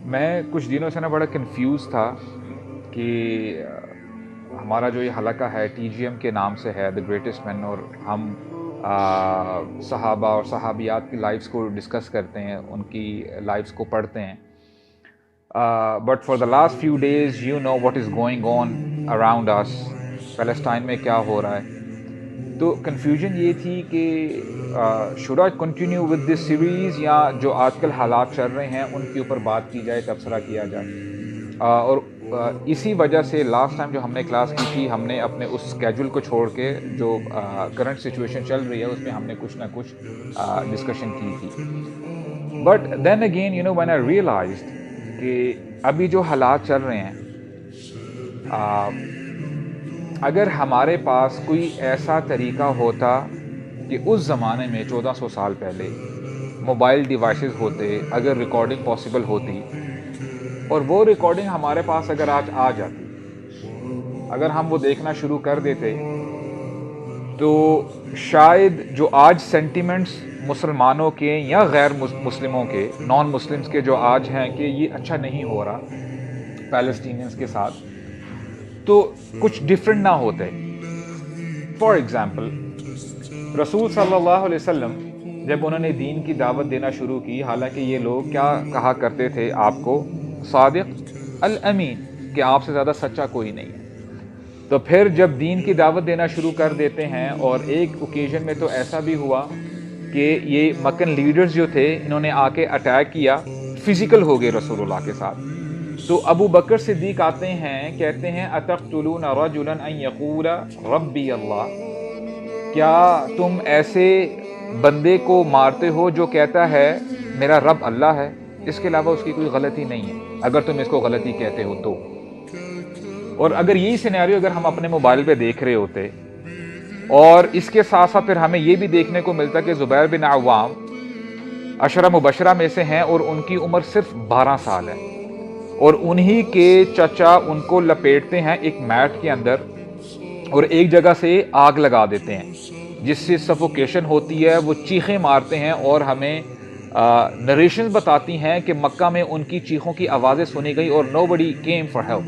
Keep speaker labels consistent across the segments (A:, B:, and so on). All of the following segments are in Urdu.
A: میں کچھ دنوں سے بڑا کنفیوز تھا کہ ہمارا جو یہ حلقہ ہے ٹی جی ایم کے نام سے ہے دا گریٹسٹ مین، اور ہم صحابہ اور صحابیات کی لائفز کو ڈسکس کرتے ہیں، ان کی لائفز کو پڑھتے ہیں. But for the last few days you know what is going on around us, Palestine میں کیا ہو رہا ہے. تو کنفیوژن یہ تھی کہ should I continue with this series, یا جو آج کل حالات چل رہے ہیں ان کے اوپر بات کی جائے، تبصرہ کیا جائے. اور اسی وجہ سے لاسٹ ٹائم جو ہم نے کلاس کی تھی، ہم نے اپنے اس اسکیجول کو چھوڑ کے جو کرنٹ سچویشن چل رہی ہے اس میں ہم نے کچھ نہ کچھ ڈسکشن کی تھی. But then again you know when I realised کہ ابھی جو حالات چل رہے ہیں، اگر ہمارے پاس کوئی ایسا طریقہ ہوتا کہ اس زمانے میں 1400 سال پہلے موبائل ڈیوائسز ہوتے، اگر ریکارڈنگ پاسبل ہوتی، اور وہ ریکارڈنگ ہمارے پاس اگر آج آ جاتی، اگر ہم وہ دیکھنا شروع کر دیتے، تو شاید جو آج سینٹیمنٹس مسلمانوں کے یا غیر مسلموں کے، نان مسلمس کے جو آج ہیں کہ یہ اچھا نہیں ہو رہا پیلسٹینینز کے ساتھ، تو کچھ ڈفرینٹ نہ ہوتے. فار ایگزامپل رسول صلی اللہ علیہ وسلم جب انہوں نے دین کی دعوت دینا شروع کی، حالانکہ یہ لوگ کیا کہا کرتے تھے آپ کو؟ صادق الامین، کہ آپ سے زیادہ سچا کوئی نہیں ہے. تو پھر جب دین کی دعوت دینا شروع کر دیتے ہیں، اور ایک اوکیزن میں تو ایسا بھی ہوا کہ یہ مکن لیڈرز جو تھے انہوں نے آ کے اٹیک کیا، فزیکل ہو گئے رسول اللہ کے ساتھ. تو ابو بکر صدیق آتے ہیں، کہتے ہیں اتقتلون رجلا ان یقول ربی اللہ، کیا تم ایسے بندے کو مارتے ہو جو کہتا ہے میرا رب اللہ ہے، اس کے علاوہ اس کی کوئی غلطی نہیں ہے، اگر تم اس کو غلطی کہتے ہو تو. اور اگر یہی سینیریو اگر ہم اپنے موبائل پہ دیکھ رہے ہوتے، اور اس کے ساتھ ساتھ پھر ہمیں یہ بھی دیکھنے کو ملتا کہ زبیر بن عوام عشرہ مبشرہ میں سے ہیں، اور ان کی عمر صرف 12 سال ہے، اور انہی کے چچا ان کو لپیٹتے ہیں ایک میٹ کے اندر اور ایک جگہ سے آگ لگا دیتے ہیں، جس سے سفوکیشن ہوتی ہے، وہ چیخیں مارتے ہیں، اور ہمیں نریشنز بتاتی ہیں کہ مکہ میں ان کی چیخوں کی آوازیں سنی گئی اور nobody came for help.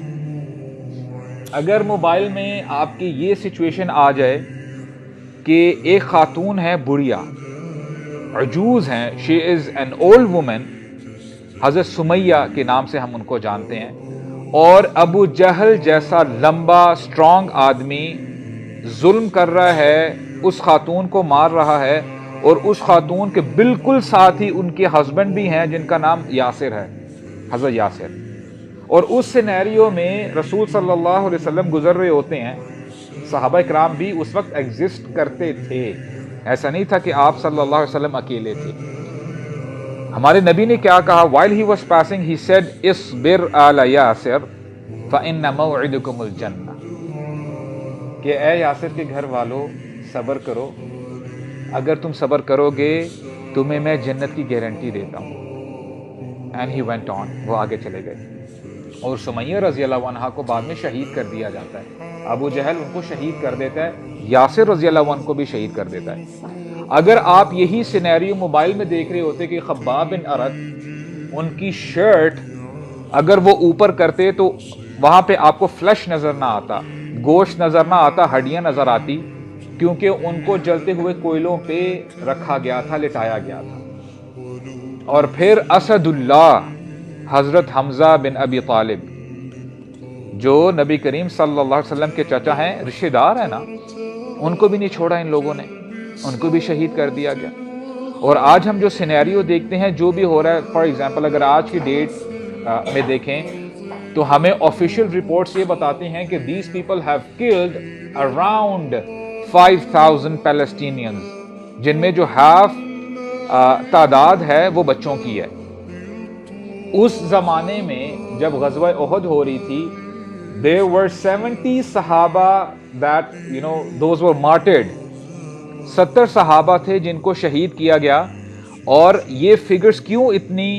A: اگر موبائل میں آپ کی یہ سچویشن آ جائے کہ ایک خاتون ہے بڑھیا، عجوز ہیں، she is an old woman، حضرت سمیہ کے نام سے ہم ان کو جانتے ہیں، اور ابو جہل جیسا لمبا اسٹرانگ آدمی ظلم کر رہا ہے، اس خاتون کو مار رہا ہے، اور اس خاتون کے بالکل ساتھ ہی ان کے ہسبینڈ بھی ہیں جن کا نام یاسر ہے، حضرت یاسر. اور اس سینیریو میں رسول صلی اللہ علیہ وسلم گزر رہے ہوتے ہیں، صحابہ کرام بھی اس وقت ایگزسٹ کرتے تھے، ایسا نہیں تھا کہ آپ صلی اللہ علیہ وسلم اکیلے تھے. ہمارے نبی نے کیا کہا؟ while he was passing he said اصبر آل یاسر فإن موعدکم الجنہ، کہ اے یاسر کے گھر والو صبر کرو، اگر تم صبر کرو گے تمہیں میں جنت کی گارنٹی دیتا ہوں. and he went on، وہ آگے چلے گئے. اور سمیہ رضی اللہ عنہ کو بعد میں شہید کر دیا جاتا ہے، ابو جہل ان کو شہید کر دیتا ہے، یاسر رضی اللہ عنہ کو بھی شہید کر دیتا ہے. اگر آپ یہی سینیریو موبائل میں دیکھ رہے ہوتے کہ خباب بن ارد ان کی شرٹ اگر وہ اوپر کرتے تو وہاں پہ آپ کو فلیش نظر نہ آتا، گوشت نظر نہ آتا، ہڈیاں نظر آتی، کیونکہ ان کو جلتے ہوئے کوئلوں پہ رکھا گیا تھا، لٹایا گیا تھا. اور پھر اسد اللہ حضرت حمزہ بن ابی طالب، جو نبی کریم صلی اللہ علیہ وسلم کے چچا ہیں، رشتہ دار ہیں نا، ان کو بھی نہیں چھوڑا ان لوگوں نے، ان کو بھی شہید کر دیا گیا. اور آج ہم جو سینیریو دیکھتے ہیں، جو بھی ہو رہا ہے، فار ایگزامپل اگر آج کی ڈیٹ میں دیکھیں تو ہمیں آفیشیل رپورٹس یہ بتاتے ہیں کہ these people have killed around 5000 Palestinians, جن میں جو ہاف تعداد ہے وہ بچوں کی ہے. اس زمانے میں جب غزوہ احد ہو رہی تھی، there were 70 صحابہ that you know those were martyred، 70 صحابہ تھے جن کو شہید کیا گیا. اور یہ فگرز کیوں اتنی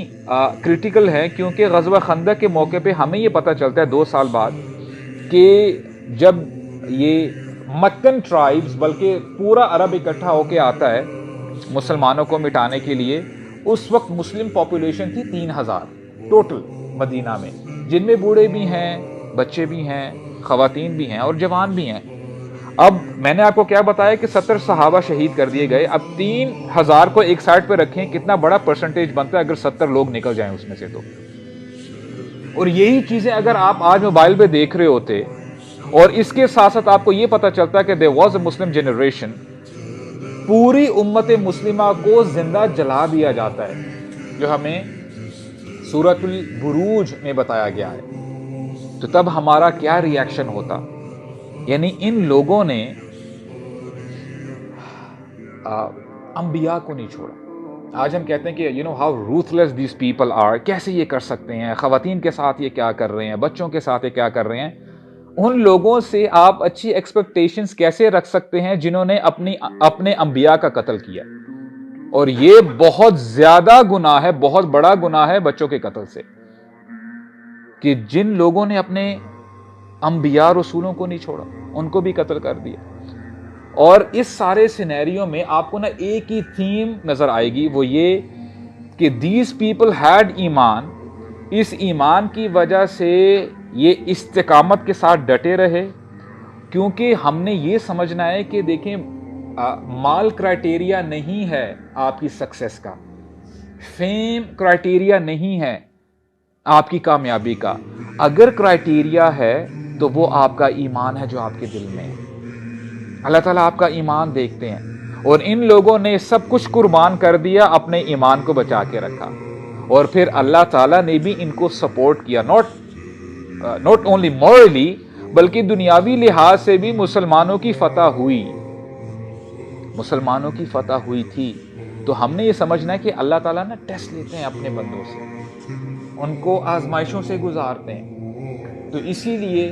A: کریٹیکل ہیں؟ کیونکہ غزوہ خندق کے موقع پہ ہمیں یہ پتہ چلتا ہے 2 سال بعد کہ جب یہ مکن ٹرائبز، بلکہ پورا عرب اکٹھا ہو کے آتا ہے مسلمانوں کو مٹانے کے لیے، اس وقت مسلم پاپولیشن تھی 3000 ٹوٹل مدینہ میں، جن میں بوڑھے بھی ہیں، بچے بھی ہیں، خواتین بھی ہیں اور جوان بھی ہیں۔ اب میں نے آپ کو کیا بتایا کہ 70 صحابہ شہید کر دیے گئے، اب 3000 کو ایک سائڈ پہ رکھیں، کتنا بڑا پرسنٹیج بنتا ہے اگر 70 لوگ نکل جائیں اس میں سے تو۔ اور یہی چیزیں اگر آپ آج موبائل پہ دیکھ رہے ہوتے، اور اس کے ساتھ ساتھ آپ کو یہ پتا چلتا کہ there was a Muslim generation، پوری امت مسلمہ کو زندہ جلا دیا جاتا ہے، جو ہمیں سورۃ البروج میں بتایا گیا ہے، تو تب ہمارا کیا ری ایکشن ہوتا؟ یعنی ان لوگوں نے انبیاء کو نہیں چھوڑا۔ آج ہم کہتے ہیں کہ you know how ruthless these people are, کیسے یہ کر سکتے ہیں، خواتین کے ساتھ یہ کیا کر رہے ہیں، بچوں کے ساتھ یہ کیا کر رہے ہیں۔ ان لوگوں سے آپ اچھی ایکسپیکٹیشنز کیسے رکھ سکتے ہیں جنہوں نے اپنے انبیاء کا قتل کیا؟ اور یہ بہت زیادہ گناہ ہے، بہت بڑا گناہ ہے بچوں کے قتل سے، کہ جن لوگوں نے اپنے انبیاء رسولوں کو نہیں چھوڑا، ان کو بھی قتل کر دیا۔ اور اس سارے سینیریو میں آپ کو نا ایک ہی تھیم نظر آئے گی، وہ یہ کہ دیز پیپل ہیڈ ایمان، اس ایمان کی وجہ سے یہ استقامت کے ساتھ ڈٹے رہے، کیونکہ ہم نے یہ سمجھنا ہے کہ دیکھیں مال کرائٹیریا نہیں ہے آپ کی سکسیس کا، فیم کرائٹیریا نہیں ہے آپ کی کامیابی کا، اگر کرائٹیریا ہے تو وہ آپ کا ایمان ہے جو آپ کے دل میں ہے۔ اللہ تعالیٰ آپ کا ایمان دیکھتے ہیں، اور ان لوگوں نے سب کچھ قربان کر دیا، اپنے ایمان کو بچا کے رکھا، اور پھر اللہ تعالیٰ نے بھی ان کو سپورٹ کیا، ناٹ اونلی مورلی بلکہ دنیاوی لحاظ سے بھی مسلمانوں کی فتح ہوئی، مسلمانوں کی فتح ہوئی تھی۔ تو ہم نے یہ سمجھنا ہے کہ اللہ تعالیٰ نا ٹیسٹ لیتے ہیں اپنے بندوں سے، ان کو آزمائشوں سے گزارتے ہیں، تو اسی لیے